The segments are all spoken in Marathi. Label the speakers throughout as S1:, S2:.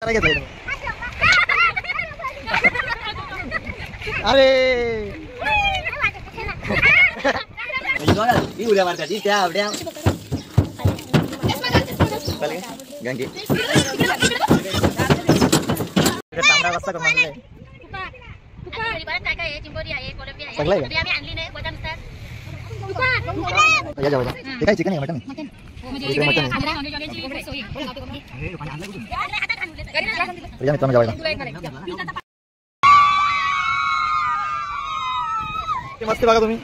S1: अरे उड्या मारतात त्या आवड्या गंगे तांबडा रस्ता करून आणलाय. सगळं ते काय चिकन आहे मटन मस्त बघा तुम्ही.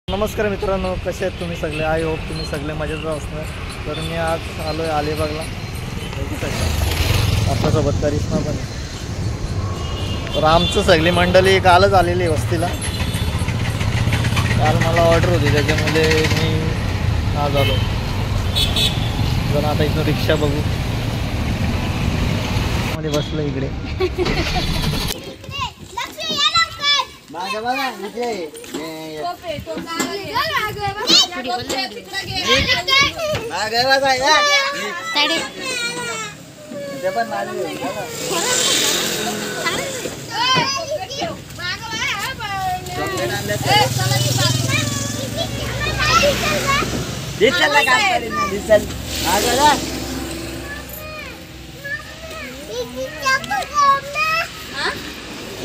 S1: नमस्कार मित्रांनो, कसे आहेत तुम्ही सगळे? आय होप तुम्ही सगळे मजेत असणार. तर मी आज आलो आहे अलिबागला. आपल्यासोबत करिश्मा पण. तर आमचं सगळी मंडळी कालच आलेली आहे वस्तीला. काल मला ऑर्डर होती त्याच्यामुळे मी आज आलो. जर आता इथून रिक्षा बघू मध्ये बसलो इकडे.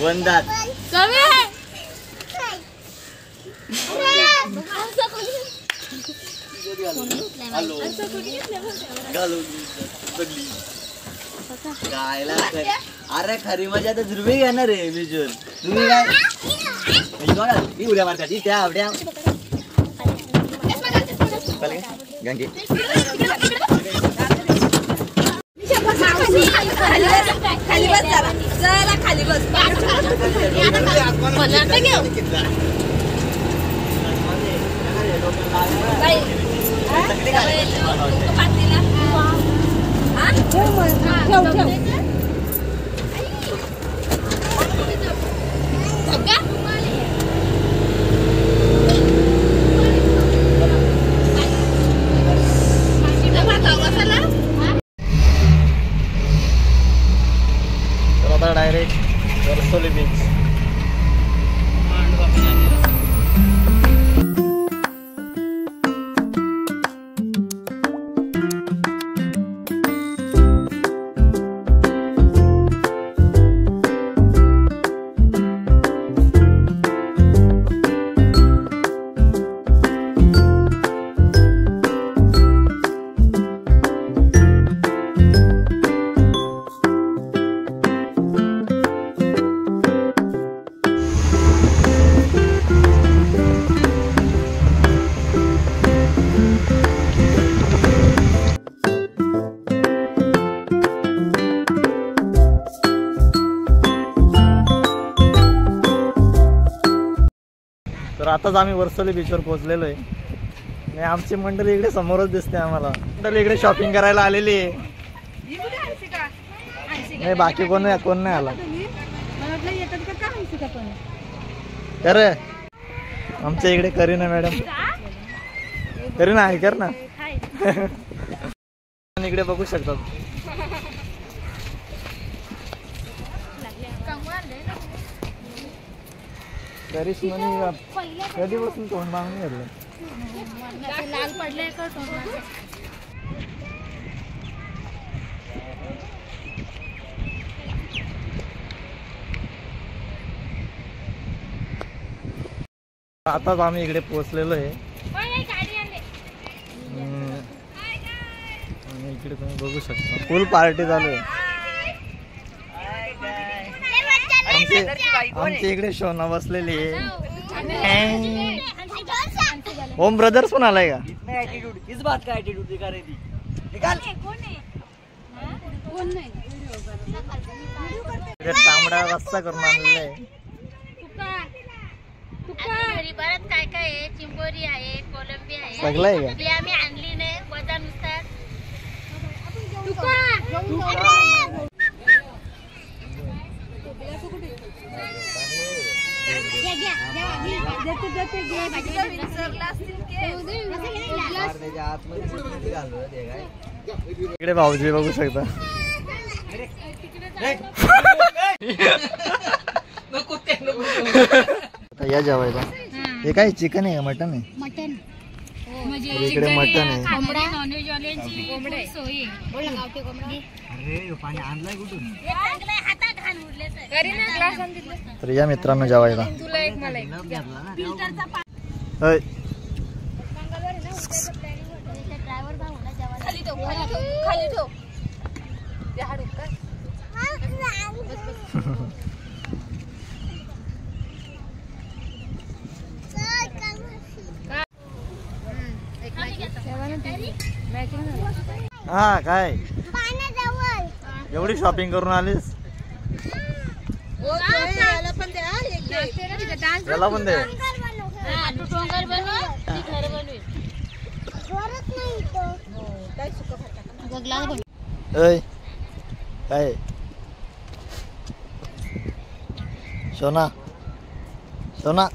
S1: वंदात अरे खरी मजा तर ध्रुवी घेणार रे विजून. तुम्ही काय उड्या मारतात त्या आवड्या गंगे
S2: खाली बस जरा खाली बस.
S1: तर डायरेक्ट वर्सोली बीच. तर आताच आम्ही वर्सोली बीचवर पोहोचलेलो आहे आणि आमची मंडळी इकडे समोरच दिसते आम्हाला. मंडळी इकडे शॉपिंग करायला आलेली आहे. नाही बाकी कोण नाही आला. कर आमच्या इकडे करीना मॅडम. करीना आहे कर ना. इकडे बघू शकतात. करिश्माने कधीपासून तोंड मागून घेतलं.
S2: लाल पडले का
S1: आताच आम्ही इकडे पोहोचलेलो आहे. इकडे तुम्ही बघू शकता फुल पार्टी चालू आहे. आमच्या इकडे शोना बसलेली आहे. होम ब्रदर्स पण आलाय का?
S3: इस बात का एटीट्यूड दिखा रही थी. निकाल.
S1: तांबडा रस्ता करून आणलेला आहे.
S2: काय काय आहे? चिंबोरी आहे, कोलंबी आहे,
S1: सगळं आहे का?
S2: आम्ही आणली नाही वजनानुसार.
S1: इकडे भाऊजी बघू शकता. या जेवायला. हे काय चिकन आहे का मटन आहे?
S2: मटन.
S1: इकडे मटन आहे.
S2: नॉनव्हेज वाल्यांची सोय आहे.
S3: पाणी आणलंय कुठून?
S1: तर या मित्रांनो जेवायला. होय. हा काय एवढी शॉपिंग करून आलीस? याला पण दे. ऐ काय सोना सोना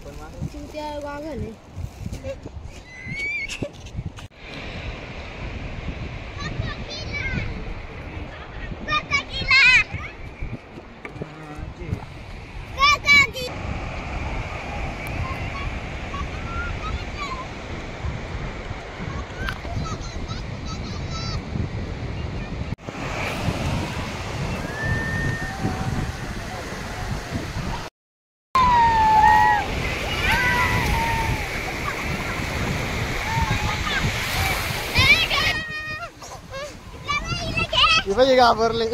S1: इथे घाबरले.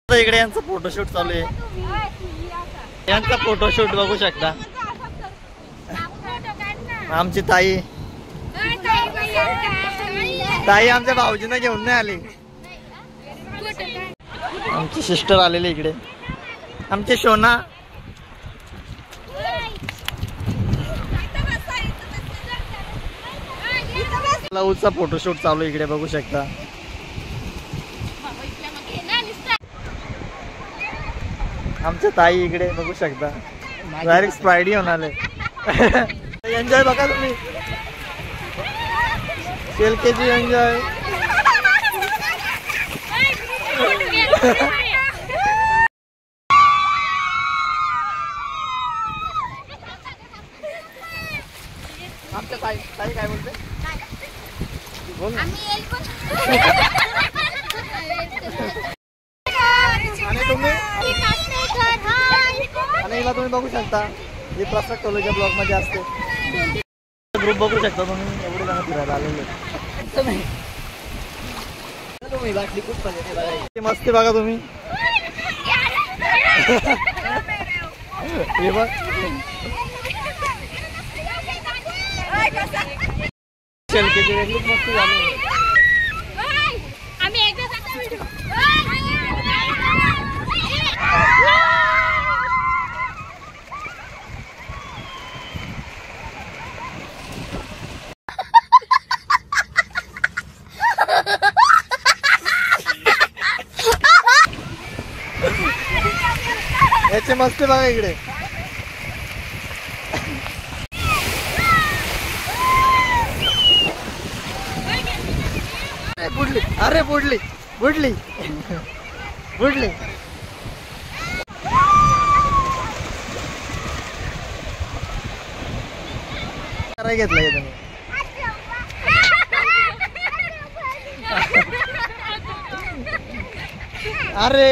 S1: इकडे यांचं फोटोशूट चालू आहे. यांचा फोटोशूट बघू शकता. आमची ताई आमच्या भाऊजींना घेऊन नाही आली. आमची सिस्टर आलेली इकडे. आमची सोना. लवचा फोटोशूट चालू इकडे बघू शकता. आमच्या ताई इकडे बघू शकता. डायरेक्ट स्पायडी होणार. एन्जॉय बघा तुम्ही. LKG enjoy. आमच्या ताई काय बोलते? बोल ना. आणि तुम्ही आणि हिला तुम्ही बघू शकता. ही प्रसाद टोलेच्या ब्लॉग मध्ये असते. ग्रुप बघू शकता तुम्ही. एवढे जण फिरायला आलेले. मस्ती बघा तुम्ही. हे बघ LKG वेगळीच मस्ती झाली. याची मस्ती बघा इकडे. बुडली. अरे बुडली बुडली बुडली. काय घेतलं तुम्ही? अरे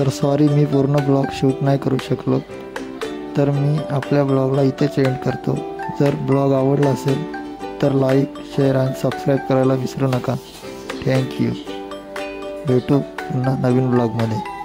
S1: तर सॉरी मी पूर्ण ब्लॉग शूट नाही करू शकलो. तर मी आपल्या ब्लॉगला इथेच एंड करतो. जर ब्लॉग आवडला असेल तर लाईक, शेअर आणि सबस्क्राईब करायला विसरू नका. थँक्यू. भेटू पुन्हा नवीन ब्लॉगमध्ये.